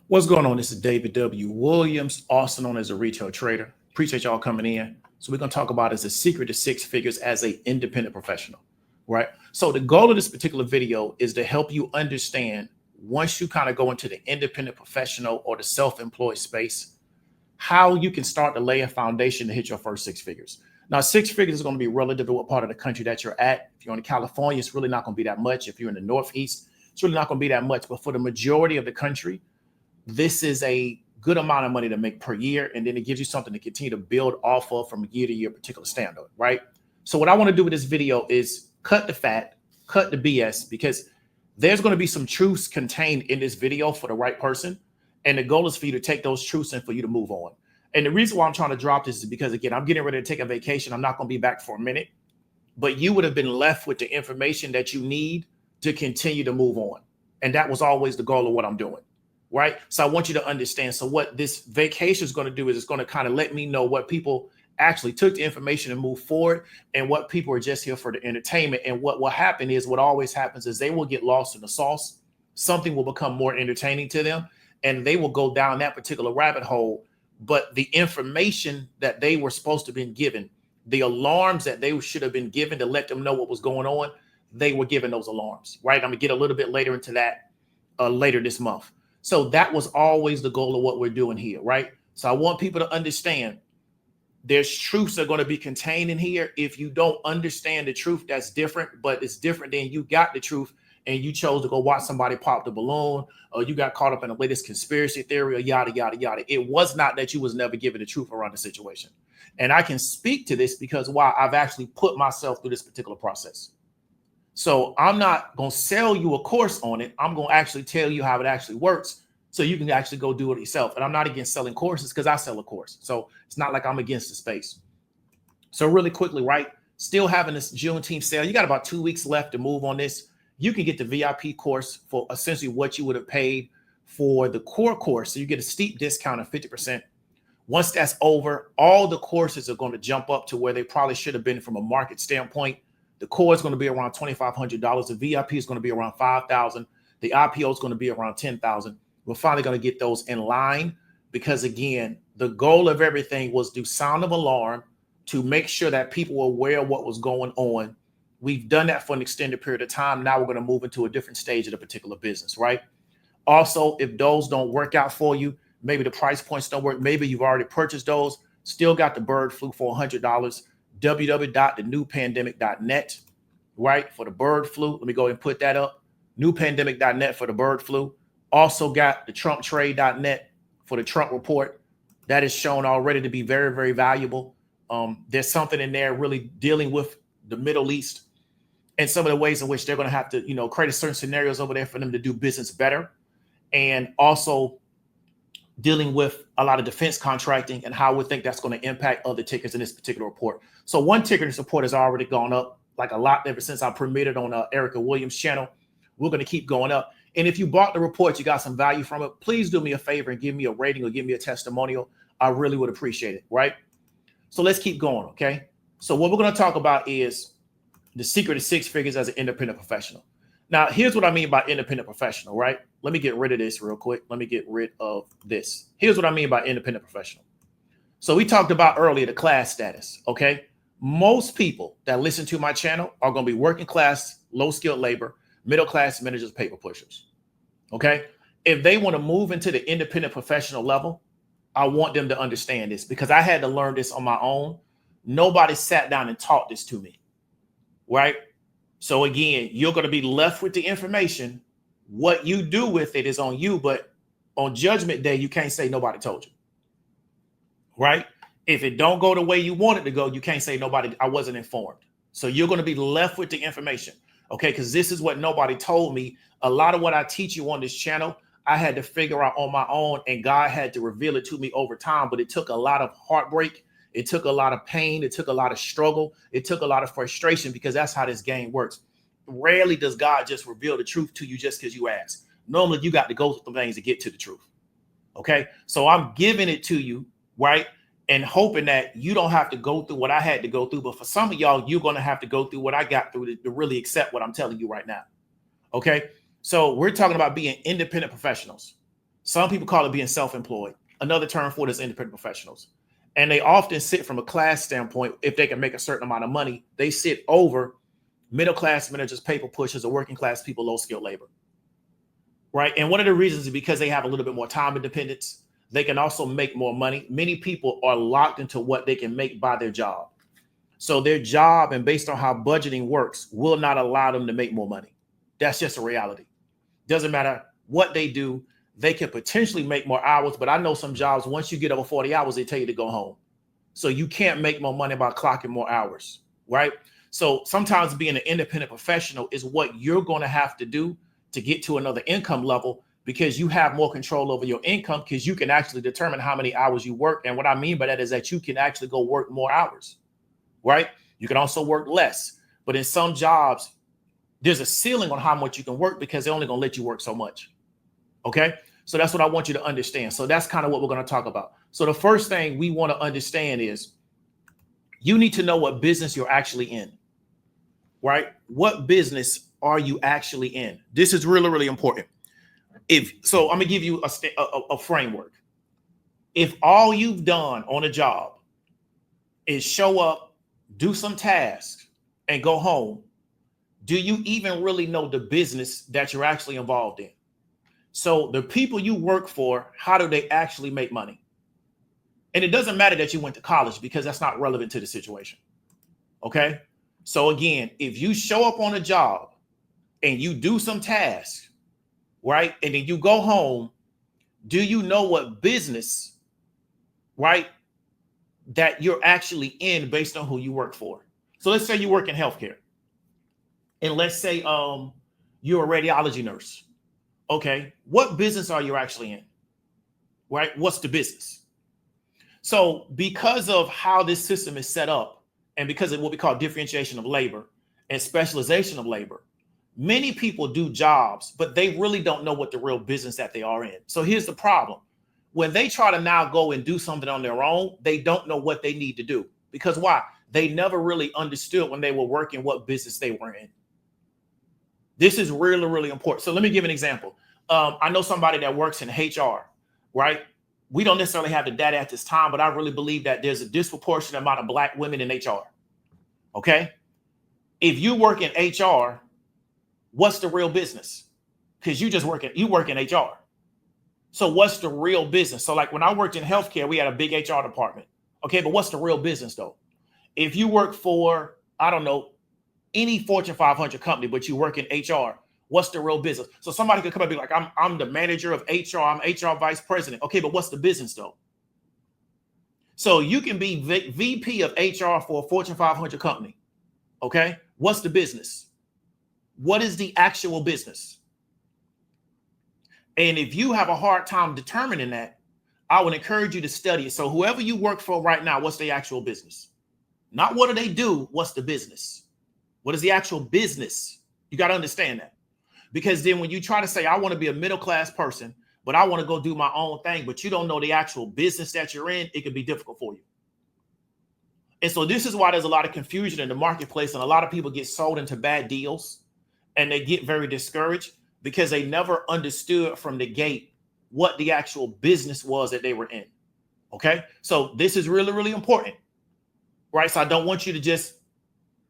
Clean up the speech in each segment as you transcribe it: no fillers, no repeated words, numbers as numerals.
What's going on? This is David W. Williams, also known as a retail trader. Appreciate y'all coming in. So we're going to talk about is the secret to six figures as an independent professional, right? So the goal of this particular video is to help you understand once you kind of go into the independent professional or the self-employed space, how you can start to lay a foundation to hit your first six figures. Now, six figures is going to be relative to what part of the country that you're at. If you're in California, it's really not going to be that much. If you're in the Northeast, it's really not going to be that much. But for the majority of the country, this is a good amount of money to make per year. And then it gives you something to continue to build off of from year to year, particular standard, right? So what I want to do with this video is cut the fat, cut the BS, because there's going to be some truths contained in this video for the right person. And the goal is for you to take those truths and for you to move on. And the reason why I'm trying to drop this is because, again, I'm getting ready to take a vacation. I'm not going to be back for a minute, but you would have been left with the information that you need to continue to move on. And that was always the goal of what I'm doing. Right. So I want you to understand. So what this vacation is going to do is it's going to kind of let me know what people actually took the information and move forward and what people are just here for the entertainment. And what will happen is what always happens is they will get lost in the sauce. Something will become more entertaining to them and they will go down that particular rabbit hole. But the information that they were supposed to have been given, the alarms that they should have been given to let them know what was going on, they were given those alarms. Right. I'm going to get a little bit later into that later this month. So that was always the goal of what we're doing here, right? So I want people to understand there's truths that are going to be contained in here. If you don't understand the truth, that's different, but it's different than you got the truth and you chose to go watch somebody pop the balloon or you got caught up in the latest conspiracy theory or yada, yada, yada. It was not that you was never given the truth around the situation. And I can speak to this because why I've actually put myself through this particular process. So I'm not going to sell you a course on it. I'm going to actually tell you how it actually works so you can actually go do it yourself. And I'm not against selling courses because I sell a course. So it's not like I'm against the space. So really quickly, right? Still having this Juneteenth sale. You got about 2 weeks left to move on this. You can get the VIP course for essentially what you would have paid for the core course. So you get a steep discount of 50%. Once that's over, all the courses are going to jump up to where they probably should have been from a market standpoint. The core is going to be around $2,500. The VIP is going to be around $5,000. The IPO is going to be around $10,000. We're finally going to get those in line because, again, the goal of everything was to sound of alarm to make sure that people were aware of what was going on. We've done that for an extended period of time. Now we're going to move into a different stage of the particular business, right? Also, if those don't work out for you, maybe the price points don't work. Maybe you've already purchased those, still got the bird flu for $100. www.thenewpandemic.net, right? For the bird flu. Let me go ahead and put that up. Newpandemic.net for the bird flu. Also got the trumptrade.net for the Trump report. That is shown already to be very, very valuable. There's something in there really dealing with the Middle East and some of the ways in which they're going to have to, create certain scenarios over there for them to do business better. And also dealing with a lot of defense contracting and how we think that's going to impact other tickers in this particular report. So one ticker in this report has already gone up like a lot ever since I premiered it on Erica Williams' channel. We're going to keep going up. And if you bought the report, you got some value from it, please do me a favor and give me a rating or give me a testimonial. I really would appreciate it, right? So let's keep going, okay? So what we're going to talk about is the secret to six figures as an independent professional. Now, here's what I mean by independent professional, right? Let me get rid of this real quick. Let me get rid of this. Here's what I mean by independent professional. So we talked about earlier the class status, okay? Most people that listen to my channel are going to be working class, low skilled labor, middle class managers, paper pushers, okay? If they want to move into the independent professional level, I want them to understand this because I had to learn this on my own. Nobody sat down and taught this to me, right? So again, you're going to be left with the information. What you do with it is on you, but on Judgment Day, you can't say nobody told you, right? If it don't go the way you want it to go, you can't say I wasn't informed. So you're going to be left with the information, okay? Because this is what nobody told me. A lot of what I teach you on this channel, I had to figure out on my own, and God had to reveal it to me over time, but it took a lot of heartbreak. It took a lot of pain. It took a lot of struggle. It took a lot of frustration because that's how this game works. Rarely does God just reveal the truth to you just because you ask. Normally, you got to go through some things to get to the truth. Okay, so I'm giving it to you, right? And hoping that you don't have to go through what I had to go through. But for some of y'all, you're going to have to go through what I got through to really accept what I'm telling you right now. Okay, so we're talking about being independent professionals. Some people call it being self-employed. Another term for it is independent professionals. And they often sit from a class standpoint. If they can make a certain amount of money, they sit over middle class managers, paper pushers, or working class people, low skilled labor. Right. And one of the reasons is because they have a little bit more time independence. They can also make more money. Many people are locked into what they can make by their job. So their job, and based on how budgeting works, will not allow them to make more money. That's just a reality. Doesn't matter what they do. They can potentially make more hours, but I know some jobs, once you get over 40 hours, they tell you to go home. So you can't make more money by clocking more hours, right? So sometimes being an independent professional is what you're going to have to do to get to another income level, because you have more control over your income, because you can actually determine how many hours you work. And what I mean by that is that you can actually go work more hours, right? You can also work less, but in some jobs, there's a ceiling on how much you can work because they're only going to let you work so much. Okay. So that's what I want you to understand. So that's kind of what we're going to talk about. So the first thing we want to understand is you need to know what business you're actually in, right? What business are you actually in? This is really, really important. So I'm going to give you a framework. If all you've done on a job is show up, do some tasks, and go home, do you even really know the business that you're actually involved in? So the people you work for, how do they actually make money? And it doesn't matter that you went to college, because that's not relevant to the situation. Okay. So again, if you show up on a job and you do some tasks, right, and then you go home, do you know what business, right, that you're actually in based on who you work for? So let's say you work in healthcare, and let's say you're a radiology nurse. Okay, what business are you actually in? Right? What's the business? So because of how this system is set up, and because of what we call differentiation of labor and specialization of labor, many people do jobs, but they really don't know what the real business that they are in. So here's the problem. When they try to now go and do something on their own, they don't know what they need to do. Because why? They never really understood when they were working what business they were in. This is really, really important. So let me give an example. I know somebody that works in HR, right? We don't necessarily have the data at this time, but I really believe that there's a disproportionate amount of Black women in HR. Okay. If you work in HR, what's the real business? Because you work in HR. So what's the real business? So like when I worked in healthcare, we had a big HR department. Okay. But what's the real business though? If you work for, I don't know, any Fortune 500 company, but you work in HR, what's the real business? So somebody could come and be like, I'm the manager of HR. I'm HR vice president. Okay, but what's the business though? So you can be VP of HR for a Fortune 500 company. Okay, what's the business? What is the actual business? And if you have a hard time determining that, I would encourage you to study it. So whoever you work for right now, what's the actual business? Not what do they do? What's the business? What is the actual business? You got to understand that. Because then when you try to say, I want to be a middle class person, but I want to go do my own thing, but you don't know the actual business that you're in, it can be difficult for you. And so this is why there's a lot of confusion in the marketplace, and a lot of people get sold into bad deals, and they get very discouraged because they never understood from the gate what the actual business was that they were in. Okay. So this is really, really important, right? So I don't want you to just,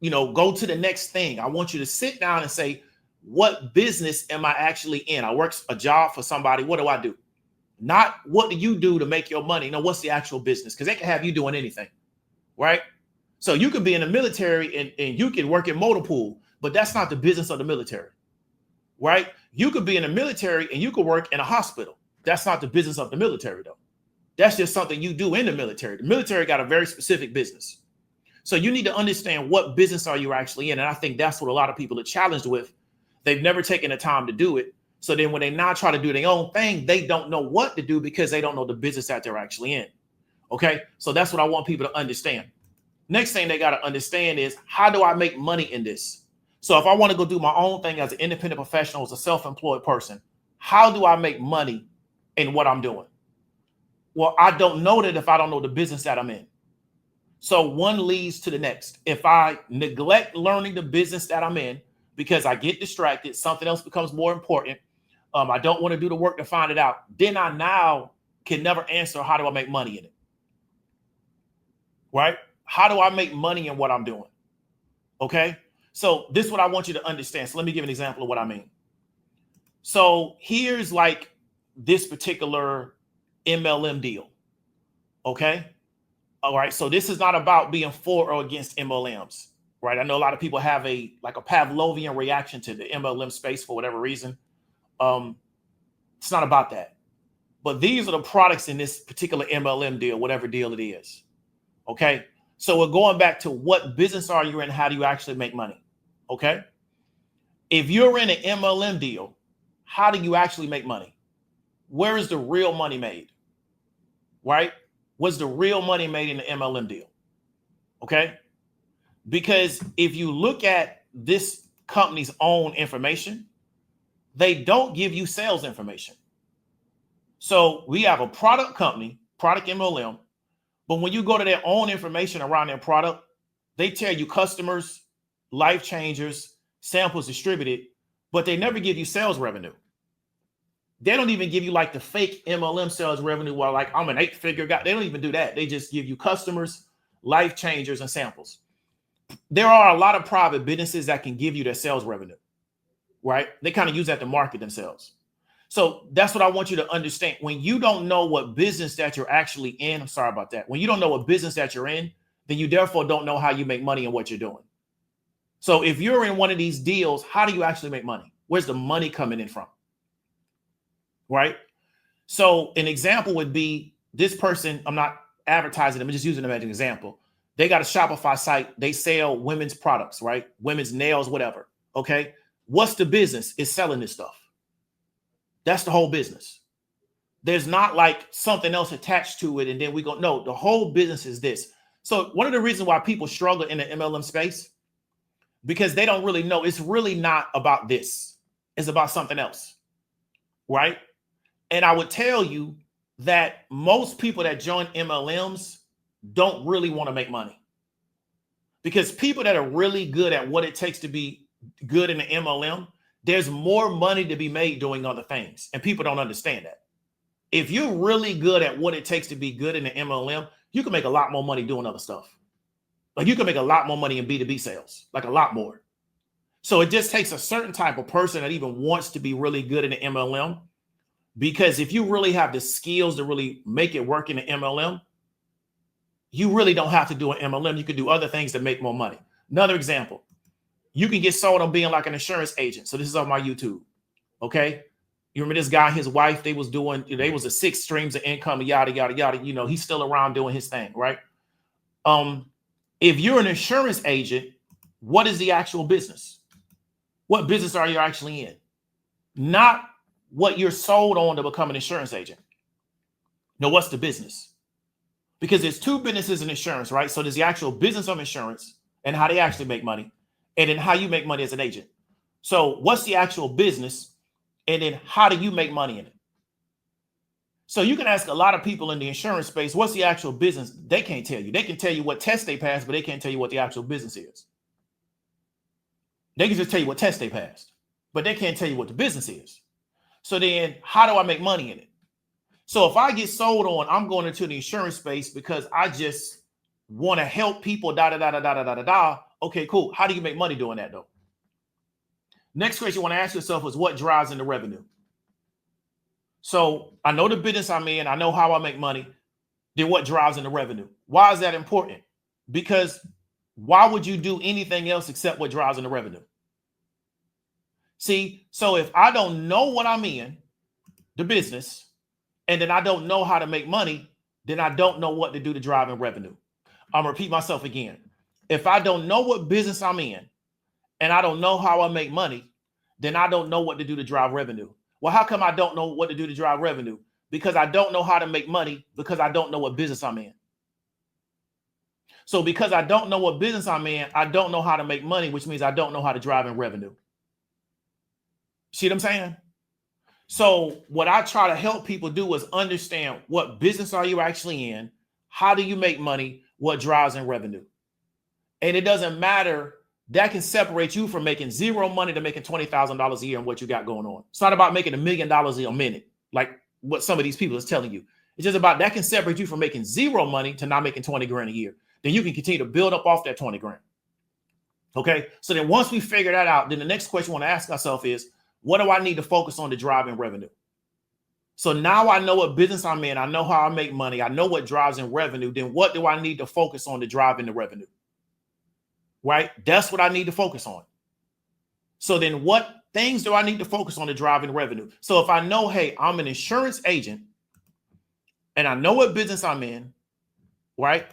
go to the next thing. I want you to sit down and say, what business am I actually in? I work a job for somebody. What do I do? Not what do you do to make your money? No, what's the actual business? Because they can have you doing anything, right? So you could be in the military and you can work in motor pool, but that's not the business of the military, right? You could be in the military and you could work in a hospital. That's not the business of the military though. That's just something you do in the military. The military got a very specific business. So you need to understand what business are you actually in. And I think that's what a lot of people are challenged with. They've never taken the time to do it. So then when they now try to do their own thing, they don't know what to do because they don't know the business that they're actually in. Okay. So that's what I want people to understand. Next thing they got to understand is, how do I make money in this? So if I want to go do my own thing as an independent professional, as a self-employed person, how do I make money in what I'm doing? Well, I don't know that if I don't know the business that I'm in. So one leads to the next. If I neglect learning the business that I'm in because I get distracted, something else becomes more important, I don't want to do the work to find it out. Then I now can never answer, how do I make money in it? Right? How do I make money in what I'm doing? Okay. So this is what I want you to understand. So let me give an example of what I mean. So here's like this particular MLM deal. Okay. All right. So this is not about being for or against MLMs. Right. I know a lot of people have a Pavlovian reaction to the MLM space for whatever reason. It's not about that. But these are the products in this particular MLM deal, whatever deal it is. Okay. So we're going back to what business are you in? How do you actually make money? Okay. If you're in an MLM deal, how do you actually make money? Where is the real money made? Right? What's the real money made in the MLM deal? Okay. Because if you look at this company's own information, they don't give you sales information. So we have a product company, product MLM, but when you go to their own information around their product, they tell you customers, life changers, samples distributed, but they never give you sales revenue. They don't even give you like the fake MLM sales revenue where like I'm an 8-figure guy. They don't even do that. They just give you customers, life changers, and samples. There are a lot of private businesses that can give you their sales revenue, right? They kind of use that to market themselves. So that's what I want you to understand. When you don't know what business that you're actually in, I'm sorry about that. When you don't know what business that you're in, then you therefore don't know how you make money and what you're doing. So if you're in one of these deals, how do you actually make money? Where's the money coming in from? Right? So an example would be this person, I'm not advertising them, I'm just using them as an example. They got a Shopify site. They sell women's products, right? Women's nails, whatever. Okay. What's the business? Is selling this stuff. That's the whole business. There's not like something else attached to it. And then we go, no, the whole business is this. So one of the reasons why people struggle in the MLM space, because they don't really know, it's really not about this. It's about something else. Right? And I would tell you that most people that join MLMs don't really want to make money, because people that are really good at what it takes to be good in the MLM, there's more money to be made doing other things. And people don't understand that. If you're really good at what it takes to be good in the MLM, you can make a lot more money doing other stuff. Like you can make a lot more money in B2B sales, like a lot more. So it just takes a certain type of person that even wants to be really good in the MLM. Because if you really have the skills to really make it work in the MLM, you really don't have to do an MLM. You can do other things to make more money. Another example, you can get sold on being like an insurance agent. So this is on my YouTube. Okay. You remember this guy, his wife, they was a 6 streams of income, yada, yada, yada. You know, he's still around doing his thing, right? If you're an insurance agent, what is the actual business? What business are you actually in? Not what you're sold on to become an insurance agent. No, what's the business? Because there's 2 businesses in insurance, right? So there's the actual business of insurance and how they actually make money, and then how you make money as an agent. So what's the actual business? And then how do you make money in it? So you can ask a lot of people in the insurance space, what's the actual business? They can't tell you. They can tell you what test they passed, but they can't tell you what the actual business is. They can just tell you what test they passed, but they can't tell you what the business is. So then how do I make money in it? So if I get sold on, I'm going into the insurance space because I just want to help people, da, da, da, da, da, da, da, da. Okay, cool. How do you make money doing that though? Next question you want to ask yourself is what drives in the revenue? So I know the business I'm in, I know how I make money. Then what drives in the revenue? Why is that important? Because why would you do anything else except what drives in the revenue? See, so if I don't know what I'm in, the business, and then I don't know how to make money, then I don't know what to do to drive in revenue. I'm gonna repeat myself again. If I don't know what business I'm in, and I don't know how I make money, then I don't know what to do to drive revenue. Well, how come I don't know what to do to drive revenue? Because I don't know how to make money, because I don't know what business I'm in. So because I don't know what business I'm in, I don't know how to make money, which means I don't know how to drive in revenue. See what I'm saying? So what I try to help people do is understand what business are you actually in? How do you make money? What drives in revenue? And it doesn't matter that can separate you from making zero money to making $20,000 a year and what you got going on. It's not about making $1 million a minute, like what some of these people is telling you. It's just about that can separate you from making zero money to not making 20 grand a year. Then you can continue to build up off that 20 grand. Okay. So then once we figure that out, then the next question we want to ask ourselves is, what do I need to focus on to drive in revenue? So now I know what business I'm in. I know how I make money. I know what drives in revenue. Then what do I need to focus on to drive in the revenue? Right? That's what I need to focus on. So then what things do I need to focus on to drive in revenue? So if I know, hey, I'm an insurance agent and I know what business I'm in, right?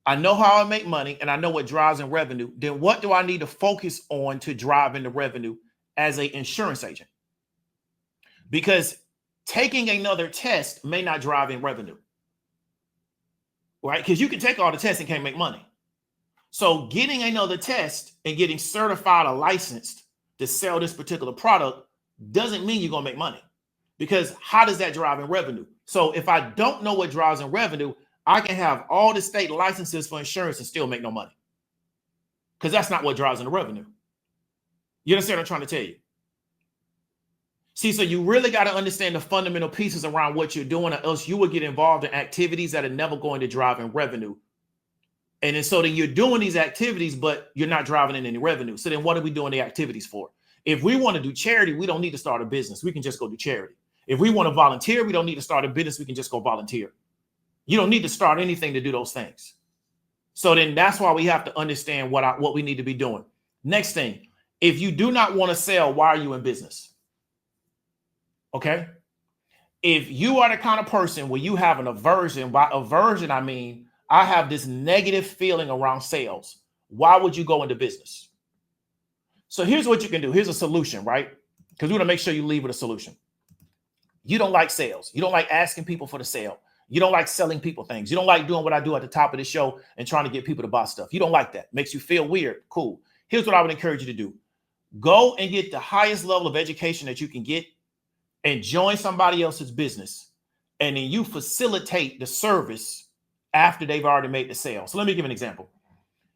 I know how I make money and I know what drives in revenue. Then what do I need to focus on to drive in the revenue as an insurance agent? Because taking another test may not drive in revenue, right? Because you can take all the tests and can't make money. So getting another test and getting certified or licensed to sell this particular product doesn't mean you're going to make money, because how does that drive in revenue? So if I don't know what drives in revenue, I can have all the state licenses for insurance and still make no money, because that's not what drives in the revenue. You understand what I'm trying to tell you? See, so you really got to understand the fundamental pieces around what you're doing, or else you will get involved in activities that are never going to drive in revenue. And then so then you're doing these activities, but you're not driving in any revenue. So then what are we doing the activities for? If we want to do charity, we don't need to start a business. We can just go do charity. If we want to volunteer, we don't need to start a business. We can just go volunteer. You don't need to start anything to do those things. So then that's why we have to understand what we need to be doing. Next thing, if you do not want to sell, why are you in business? Okay. If you are the kind of person where you have an aversion, by aversion, I mean, I have this negative feeling around sales, why would you go into business? So here's what you can do. Here's a solution, right? Because we want to make sure you leave with a solution. You don't like sales. You don't like asking people for the sale. You don't like selling people things. You don't like doing what I do at the top of the show and trying to get people to buy stuff. You don't like that. Makes you feel weird. Cool. Here's what I would encourage you to do. Go and get the highest level of education that you can get and join somebody else's business. And then you facilitate the service after they've already made the sale. So let me give an example.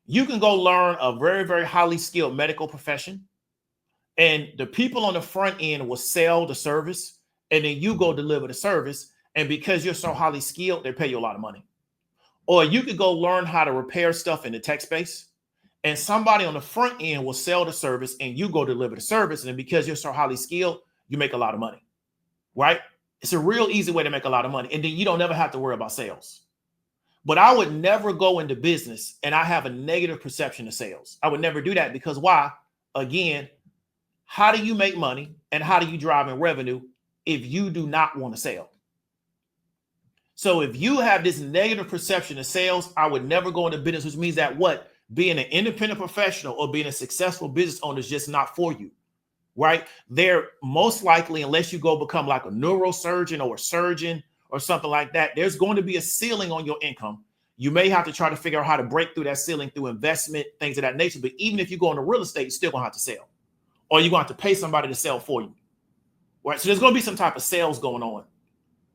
You can go learn a very, very highly skilled medical profession, and the people on the front end will sell the service, and then you go deliver the service. And because you're so highly skilled, they pay you a lot of money. Or you could go learn how to repair stuff in the tech space, and somebody on the front end will sell the service and you go deliver the service. And then because you're so highly skilled, you make a lot of money, right? It's a real easy way to make a lot of money. And then you don't never have to worry about sales. But I would never go into business and I have a negative perception of sales. I would never do that, because why? Again, how do you make money and how do you drive in revenue if you do not want to sell? So if you have this negative perception of sales, I would never go into business, which means that what? Being an independent professional or being a successful business owner is just not for you, right? They're most likely, unless you go become like a neurosurgeon or a surgeon or something like that, there's going to be a ceiling on your income. You may have to try to figure out how to break through that ceiling through investment, things of that nature. But even if you go into real estate, you're still going to have to sell, or you're going to have to pay somebody to sell for you, right? So there's going to be some type of sales going on,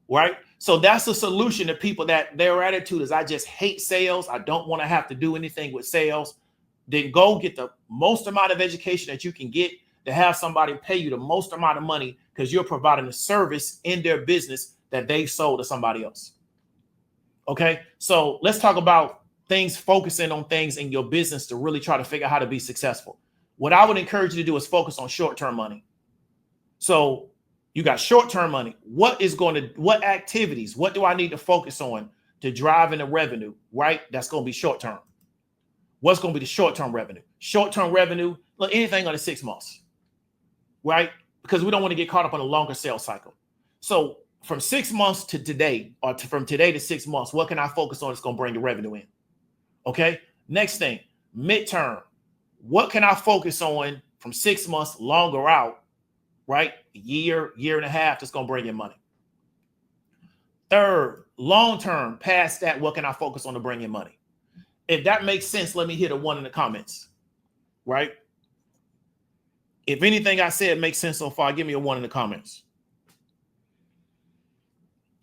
right? So that's a solution to people that their attitude is, I just hate sales. I don't want to have to do anything with sales. Then go get the most amount of education that you can get to have somebody pay you the most amount of money, because you're providing a service in their business that they sold to somebody else. Okay. So let's talk about things, focusing on things in your business to really try to figure out how to be successful. What I would encourage you to do is focus on short-term money. So you got short-term money. What activities, what do I need to focus on to drive in the revenue, right? That's going to be short-term. What's going to be the short-term revenue? Short-term revenue, look, anything under 6 months, right? Because we don't want to get caught up on a longer sales cycle. So from 6 months to today, or from today to 6 months, what can I focus on that's going to bring the revenue in? Okay. Next thing, midterm. What can I focus on from 6 months longer out, right? A year, year and a half, that's going to bring in money. Third, long term, past that, what can I focus on to bring in money? If that makes sense, let me hit a 1 in the comments, right? If anything I said makes sense so far, give me a 1 in the comments.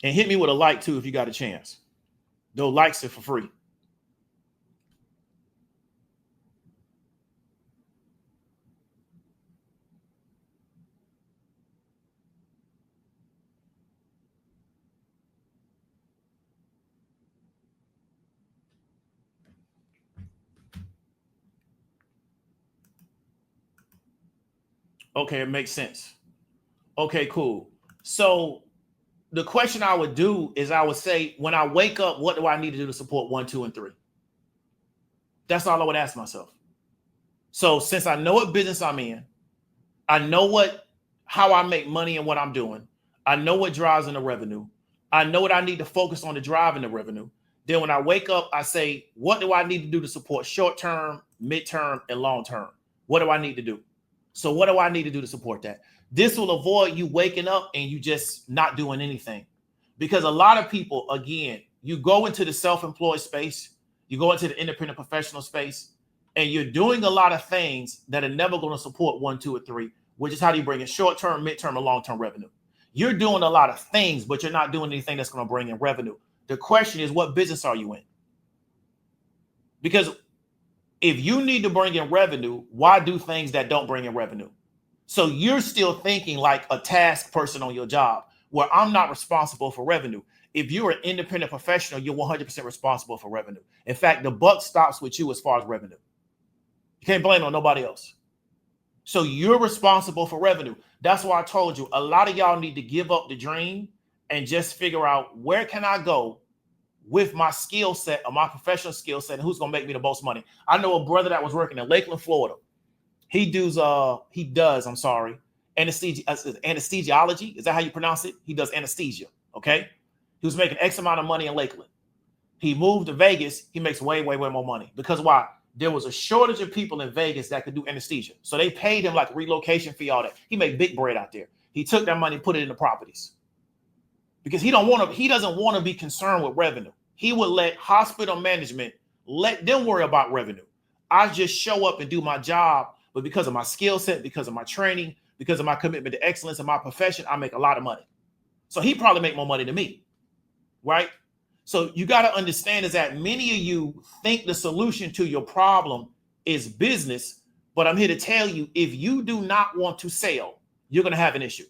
And hit me with a like too if you got a chance. Those likes are for free. Okay, it makes sense. Okay, cool. So the question I would do is I would say, when I wake up, what do I need to do to support 1, 2, and 3? That's all I would ask myself. So since I know what business I'm in, I know how I make money and what I'm doing. I know what drives in the revenue. I know what I need to focus on to drive in the revenue. Then when I wake up, I say, what do I need to do to support short-term, mid-term, and long-term? What do I need to do? So what do I need to do to support that? This will avoid you waking up and you just not doing anything. Because a lot of people, again, you go into the self-employed space, you go into the independent professional space, and you're doing a lot of things that are never going to support 1, 2, or 3, which is how do you bring in short-term, mid-term, and long-term revenue. You're doing a lot of things, but you're not doing anything that's going to bring in revenue. The question is, what business are you in? Because if you need to bring in revenue, why do things that don't bring in revenue? So you're still thinking like a task person on your job, where I'm not responsible for revenue. If you're an independent professional, you're 100% responsible for revenue. In fact, the buck stops with you as far as revenue. You can't blame it on nobody else. So you're responsible for revenue. That's why I told you, a lot of y'all need to give up the dream and just figure out, where can I go with my skill set or my professional skill set, and who's going to make me the most money. I know a brother that was working in Lakeland, Florida. He does anesthesiology. Is that how you pronounce it? He does anesthesia. Okay. He was making X amount of money in Lakeland. He moved to Vegas. He makes way, way, way more money. Because why? There was a shortage of people in Vegas that could do anesthesia. So they paid him like relocation fee, all that. He made big bread out there. He took that money, put it into properties. Because he doesn't want to be concerned with revenue. He would let hospital management, let them worry about revenue. I just show up and do my job. But because of my skill set, because of my training, because of my commitment to excellence in my profession, I make a lot of money. So he probably make more money than me, right? So you got to understand is that many of you think the solution to your problem is business, but I'm here to tell you, if you do not want to sell, you're going to have an issue.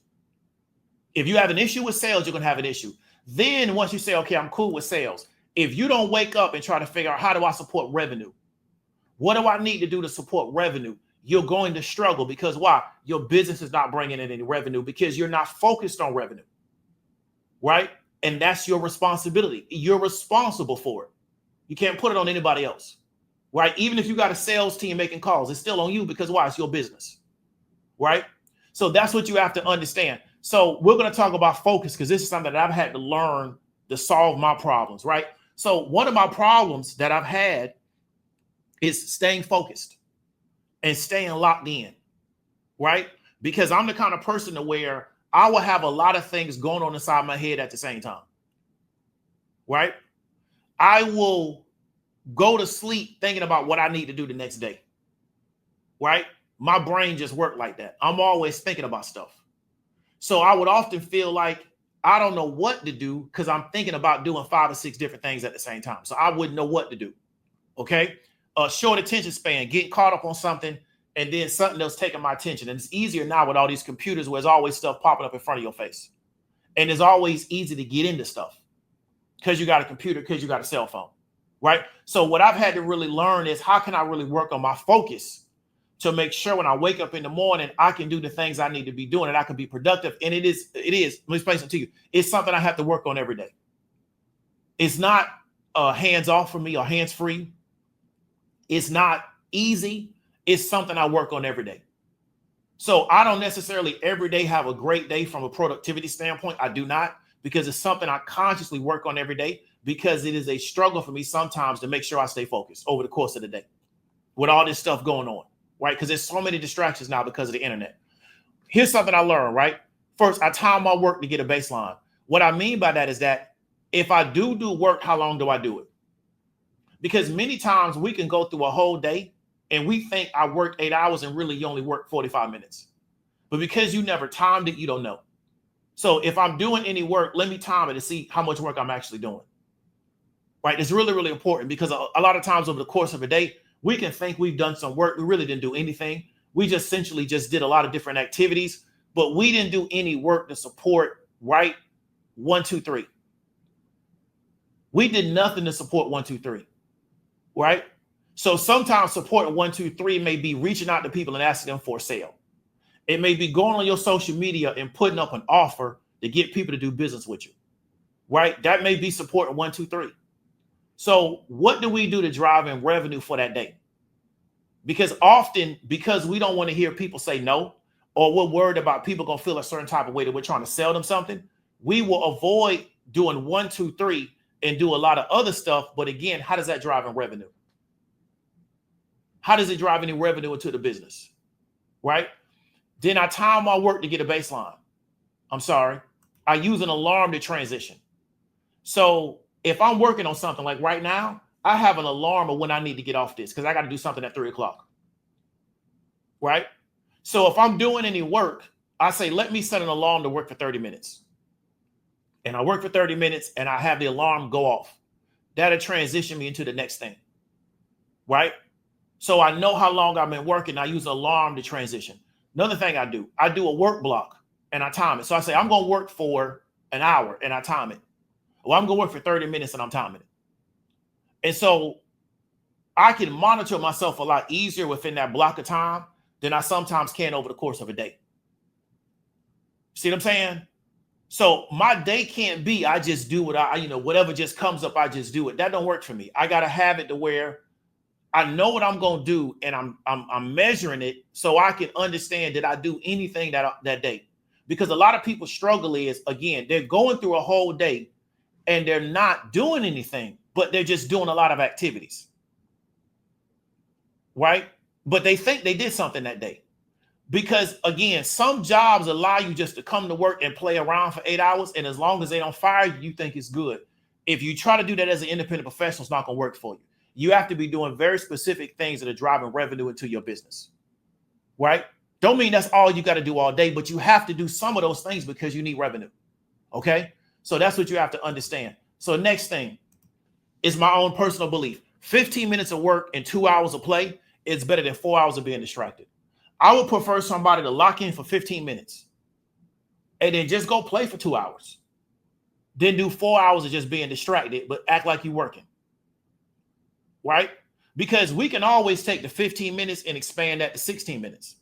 If you have an issue with sales, you're going to have an issue. Then once you say, okay, I'm cool with sales, if you don't wake up and try to figure out, how do I support revenue? What do I need to do to support revenue? You're going to struggle. Because why? Your business is not bringing in any revenue, because you're not focused on revenue, right? And that's your responsibility. You're responsible for it. You can't put it on anybody else, right? Even if you got a sales team making calls, it's still on you, because why? It's your business, right? So that's what you have to understand. So we're going to talk about focus, because this is something that I've had to learn to solve my problems, right? So one of my problems that I've had is staying focused and staying locked in, right? Because I'm the kind of person to where I will have a lot of things going on inside my head at the same time, right? I will go to sleep thinking about what I need to do the next day, right? My brain just works like that. I'm always thinking about stuff. So I would often feel like I don't know what to do, because I'm thinking about doing 5 or 6 different things at the same time. So I wouldn't know what to do, okay? A short attention span, getting caught up on something, and then something else taking my attention. And it's easier now with all these computers where there's always stuff popping up in front of your face. And it's always easy to get into stuff because you got a computer, because you got a cell phone, right? So what I've had to really learn is, how can I really work on my focus to make sure when I wake up in the morning, I can do the things I need to be doing and I can be productive. And it is, let me explain it to you. It's something I have to work on every day. It's not hands off for me or hands free. It's not easy. It's something I work on every day. So I don't necessarily every day have a great day from a productivity standpoint. I do not, because it's something I consciously work on every day, because it is a struggle for me sometimes to make sure I stay focused over the course of the day with all this stuff going on, right? Because there's so many distractions now because of the internet. Here's something I learned, right? First, I time my work to get a baseline. What I mean by that is that if I do work, how long do I do it? Because many times we can go through a whole day and we think I worked 8 hours and really you only work 45 minutes. But because you never timed it, you don't know. So if I'm doing any work, let me time it to see how much work I'm actually doing. Right? It's really, really important, because a lot of times over the course of a day, we can think we've done some work. We really didn't do anything. We just essentially just did a lot of different activities, but we didn't do any work to support, right? 1, 2, 3. We did nothing to support 1, 2, 3. Right? So sometimes supporting 1, 2, 3 may be reaching out to people and asking them for a sale. It may be going on your social media and putting up an offer to get people to do business with you, right? That may be supporting 1, 2, 3. So what do we do to drive in revenue for that day? Because often, because we don't want to hear people say no, or we're worried about people going to feel a certain type of way that we're trying to sell them something, we will avoid doing 1, 2, 3 and do a lot of other stuff. But again, how does that drive in revenue? How does it drive any revenue into the business, right? Then I time my work to get a baseline. I'm sorry. I use an alarm to transition. So if I'm working on something like right now, I have an alarm of when I need to get off this because I got to do something at 3 o'clock. Right? So if I'm doing any work, I say, let me set an alarm to work for 30 minutes. And I work for 30 minutes and I have the alarm go off. That'll transition me into the next thing. Right? So I know how long I've been working. I use an alarm to transition. Another thing I do a work block and I time it. So I say, I'm going to work for an hour and I time it. Well, I'm going to work for 30 minutes and I'm timing it. And so I can monitor myself a lot easier within that block of time than I sometimes can over the course of a day. See what I'm saying? So my day can't be, I just do what whatever just comes up, I just do it. That don't work for me. I got to have it to where I know what I'm going to do and I'm measuring it so I can understand that I do anything that day. Because a lot of people struggle is, again, they're going through a whole day and they're not doing anything, but they're just doing a lot of activities. Right? But they think they did something that day. Because again, some jobs allow you just to come to work and play around for 8 hours. And as long as they don't fire you, you think it's good. If you try to do that as an independent professional, it's not going to work for you. You have to be doing very specific things that are driving revenue into your business. Right? Don't mean that's all you got to do all day, but you have to do some of those things because you need revenue. Okay? So that's what you have to understand. So next thing is my own personal belief. 15 minutes of work and 2 hours of play is better than 4 hours of being distracted. I would prefer somebody to lock in for 15 minutes and then just go play for 2 hours. Then do 4 hours of just being distracted, but act like you're working. Right? Because we can always take the 15 minutes and expand that to 16 minutes,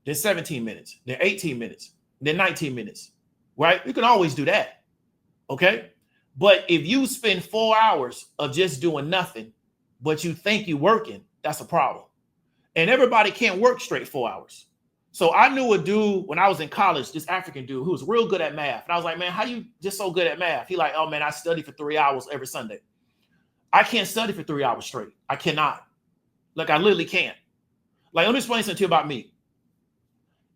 then 17 minutes, then 18 minutes, then 19 minutes. Right? You can always do that. Okay? But if you spend 4 hours of just doing nothing, but you think you're working, that's a problem. And everybody can't work straight 4 hours. So I knew a dude when I was in college, this African dude who was real good at math. And I was like, man, how you just so good at math? He like, oh man, I study for 3 hours every Sunday. I can't study for 3 hours straight. I cannot. Like I literally can't. Like, let me explain something to you about me.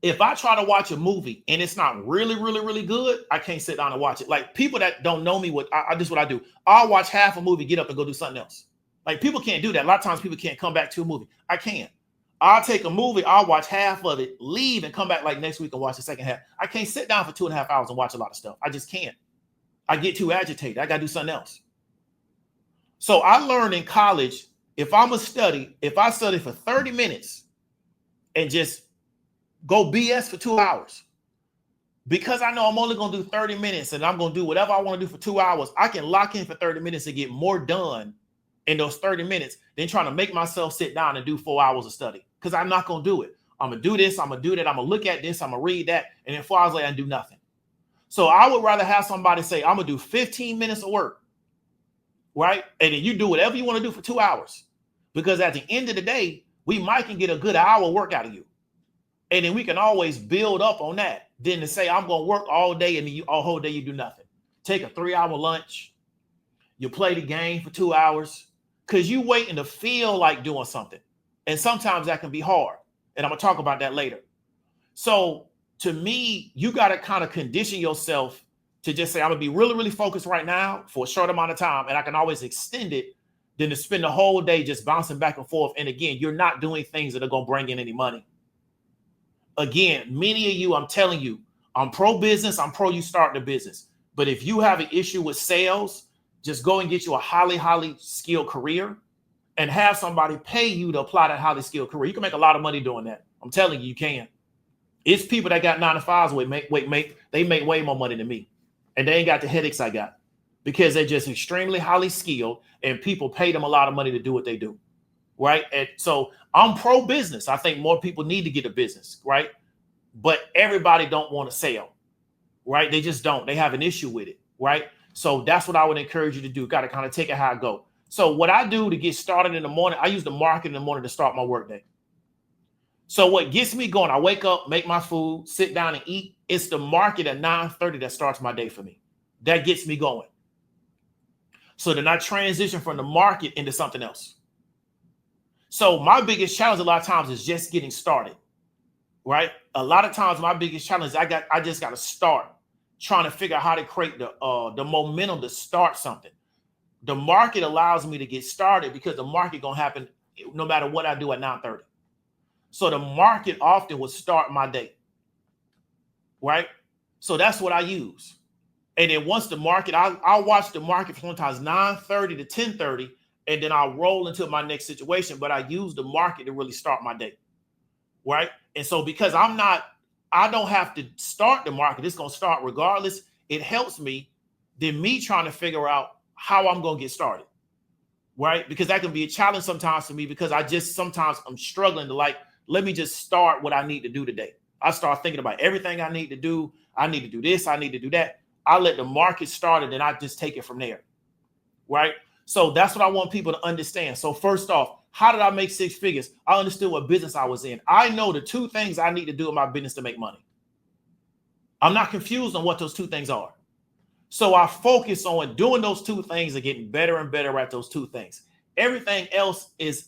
If I try to watch a movie and it's not really, really, really good, I can't sit down and watch it. Like people that don't know me, this is what I do. I'll watch half a movie, get up and go do something else. Like people can't do that. A lot of times people can't come back to a movie. I can. I'll take a movie, I'll watch half of it, leave and come back like next week and watch the second half. I can't sit down for 2.5 hours and watch a lot of stuff. I just can't. I get too agitated. I got to do something else. So I learned in college, if I study for 30 minutes and just go BS for 2 hours, because I know I'm only going to do 30 minutes and I'm going to do whatever I want to do for 2 hours, I can lock in for 30 minutes and get more done in those 30 minutes than trying to make myself sit down and do 4 hours of study. Because I'm not going to do it. I'm going to do this. I'm going to do that. I'm going to look at this. I'm going to read that. And then 4 hours later, I do nothing. So I would rather have somebody say, I'm going to do 15 minutes of work. Right? And then you do whatever you want to do for 2 hours. Because at the end of the day, we might can get a good hour work out of you. And then we can always build up on that. Then to say, I'm going to work all day and then all whole day you do nothing. Take a 3-hour lunch. You play the game for 2 hours. Because you waiting to feel like doing something. And sometimes that can be hard. And I'm going to talk about that later. So to me, you got to kind of condition yourself to just say, I'm going to be really, really focused right now for a short amount of time. And I can always extend it than to spend the whole day just bouncing back and forth. And again, you're not doing things that are going to bring in any money. Again, many of you, I'm telling you, I'm pro business. I'm pro you starting a business. But if you have an issue with sales, just go and get you a highly, highly skilled career and have somebody pay you to apply that highly skilled career. You can make a lot of money doing that. I'm telling you, you can. It's people that got 9 to 5s they make way more money than me. And they ain't got the headaches I got because they're just extremely highly skilled and people pay them a lot of money to do what they do. Right. And so I'm pro business. I think more people need to get a business. Right. but everybody don't want to sell, right? They just don't. They have an issue with it, right? So that's what I would encourage you to do. Got to kind of take it how I go. So what I do to get started in the morning, I use the market in the morning to start my workday. So what gets me going, I wake up, make my food, sit down and eat. It's the market at 9:30 that starts my day for me. That gets me going. So then I transition from the market into something else. So my biggest challenge a lot of times is just getting started, right? A lot of times my biggest challenge is I just got to start trying to figure out how to create the momentum to start something. The market allows me to get started because the market gonna happen no matter what I do at 9:30. So the market often will start my day, right? So that's what I use. And then once the market, I'll watch the market from sometimes 9:30 to 10:30, and then I'll roll into my next situation. But I use the market to really start my day, right? And so because I don't have to start the market, it's gonna start regardless. It helps me than me trying to figure out how I'm gonna get started, right? Because that can be a challenge sometimes for me because sometimes I'm struggling to let me just start what I need to do today. I start thinking about everything I need to do. I need to do this. I need to do that. I let the market start and then I just take it from there, right? So that's what I want people to understand. So first off, how did I make six figures? I understood what business I was in. I know the two things I need to do in my business to make money. I'm not confused on what those two things are. So I focus on doing those two things and getting better and better at those two things. Everything else is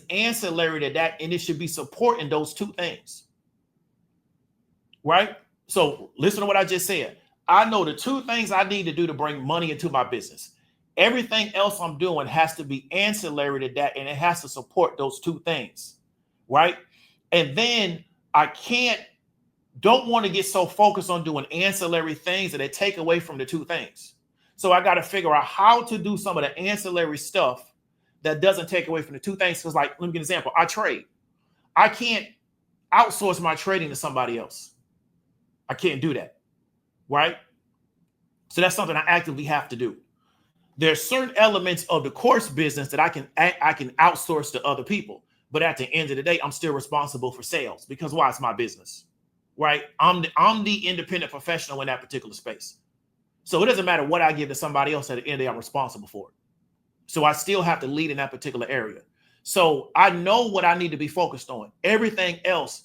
ancillary to that, and it should be supporting those two things, right? So listen to what I just said. I know the two things I need to do to bring money into my business. Everything else I'm doing has to be ancillary to that, and it has to support those two things, right? And then I don't want to get so focused on doing ancillary things that they take away from the two things. So I got to figure out how to do some of the ancillary stuff that doesn't take away from the two things. Because let me give an example. I trade. I can't outsource my trading to somebody else. I can't do that, right? So that's something I actively have to do. There's certain elements of the course business that I can outsource to other people. But at the end of the day, I'm still responsible for sales because why? It's my business, right? I'm the independent professional in that particular space. So it doesn't matter what I give to somebody else. At the end of the day, I'm responsible for it. So I still have to lead in that particular area. So I know what I need to be focused on. Everything else,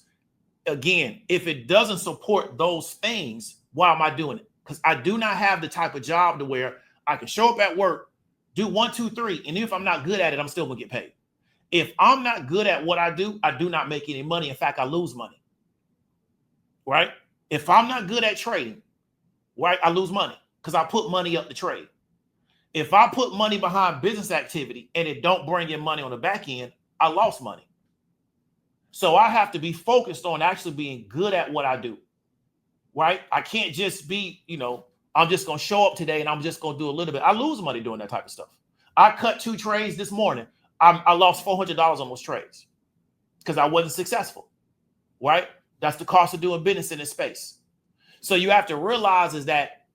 again, if it doesn't support those things, why am I doing it? Because I do not have the type of job to where I can show up at work, do 1, 2, 3, and if I'm not good at it, I'm still gonna get paid. If I'm not good at what I do not make any money. In fact, I lose money, right? If I'm not good at trading, right, I lose money because I put money up to trade. If I put money behind business activity and it don't bring in money on the back end, I lost money. So I have to be focused on actually being good at what I do, right? I can't just be, I'm just going to show up today and I'm just going to do a little bit. I lose money doing that type of stuff. I cut 2 trades this morning. I lost $400 on those trades because I wasn't successful, right? That's the cost of doing business in this space. So you have to realize is that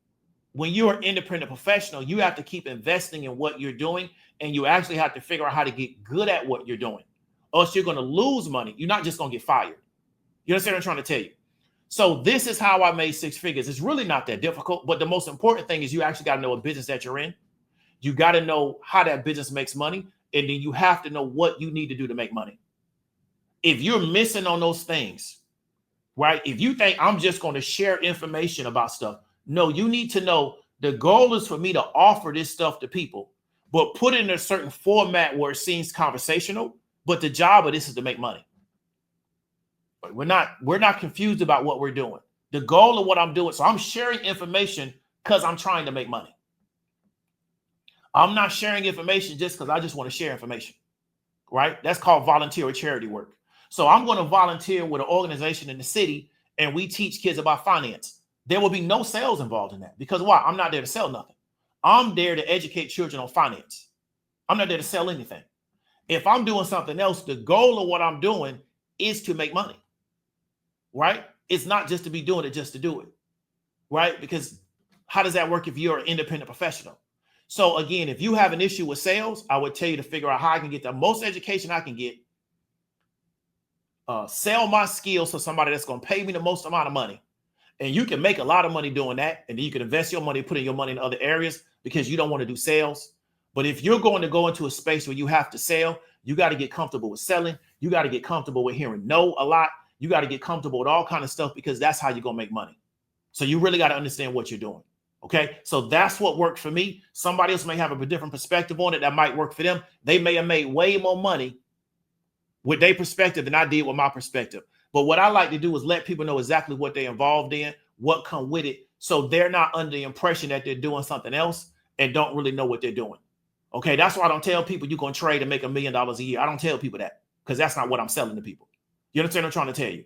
when you're an independent professional, you have to keep investing in what you're doing, and you actually have to figure out how to get good at what you're doing, or else you're going to lose money. You're not just going to get fired. You understand what I'm trying to tell you? So this is how I made 6 figures. It's really not that difficult, but the most important thing is you actually got to know a business that you're in. You got to know how that business makes money, and then you have to know what you need to do to make money. If you're missing on those things, right? If you think I'm just going to share information about stuff, no, you need to know the goal is for me to offer this stuff to people, but put it in a certain format where it seems conversational, but the job of this is to make money. But we're not confused about what we're doing. The goal of what I'm doing. So I'm sharing information because I'm trying to make money. I'm not sharing information just because I just want to share information, right? That's called volunteer or charity work. So I'm going to volunteer with an organization in the city and we teach kids about finance. There will be no sales involved in that because why? I'm not there to sell nothing. I'm there to educate children on finance. I'm not there to sell anything. If I'm doing something else, the goal of what I'm doing is to make money, right? It's not just to be doing it just to do it, right? Because how does that work if you're an independent professional? So again, if you have an issue with sales, I would tell you to figure out how I can get the most education I can get sell my skills to somebody that's going to pay me the most amount of money. And you can make a lot of money doing that. And then you can invest your money, putting your money in other areas because you don't want to do sales. But if you're going to go into a space where you have to sell, you got to get comfortable with selling. You got to get comfortable with hearing no a lot. You got to get comfortable with all kind of stuff because that's how you're going to make money. So you really got to understand what you're doing. Okay. So that's what worked for me. Somebody else may have a different perspective on it that might work for them. They may have made way more money with their perspective than I did with my perspective. But what I like to do is let people know exactly what they're involved in, what come with it. So they're not under the impression that they're doing something else and don't really know what they're doing. Okay. That's why I don't tell people you're going to trade and make $1 million a year. I don't tell people that because that's not what I'm selling to people. You understand what I'm trying to tell you?